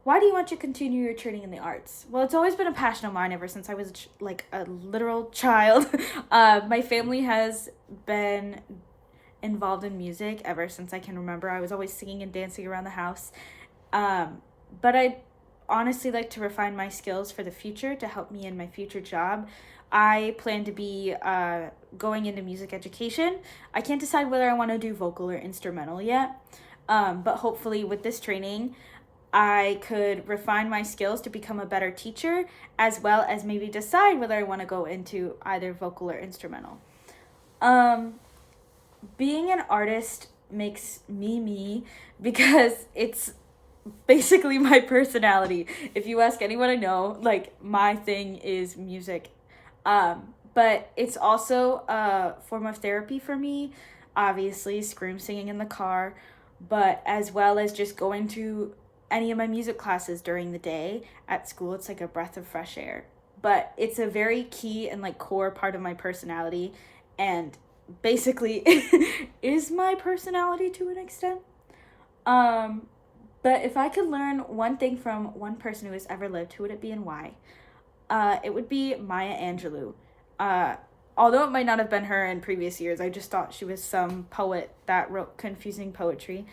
Why do you want to continue your training in the arts? Well, it's always been a passion of mine ever since I was like a literal child. My family has been involved in music ever since I can remember. I was always singing and dancing around the house. But I honestly like to refine my skills for the future to help me in my future job. I plan to be going into music education. I can't decide whether I want to do vocal or instrumental yet, but hopefully, with this training, I could refine my skills to become a better teacher, as well as maybe decide whether I want to go into either vocal or instrumental. Um, Being an artist makes me me because it's basically my personality. If you ask anyone I know, like my thing is music. But it's also a form of therapy for me. Obviously, scream singing in the car, but as well as just going to any of my music classes during the day at school. It's like a breath of fresh air. But it's a very key and like core part of my personality, and basically is my personality to an extent. Um, but if I could learn one thing from one person who has ever lived, who would it be and why? It would be Maya Angelou. Uh, Although it might not have been her in previous years, I just thought she was some poet that wrote confusing poetry.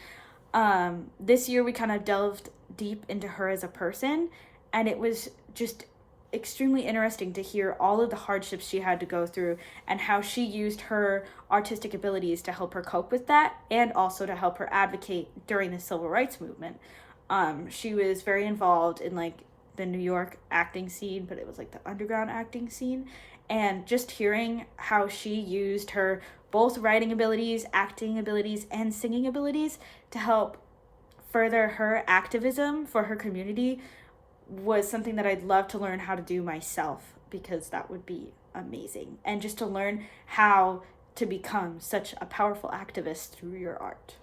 This year we kind of delved deep into her as a person, and it was just extremely interesting to hear all of the hardships she had to go through and how she used her artistic abilities to help her cope with that and also to help her advocate during the civil rights movement. She was very involved in like the New York acting scene, but it was like the underground acting scene. And just hearing how she used her both writing abilities, acting abilities, and singing abilities to help further her activism for her community was something that I'd love to learn how to do myself, because that would be amazing. And just to learn how to become such a powerful activist through your art.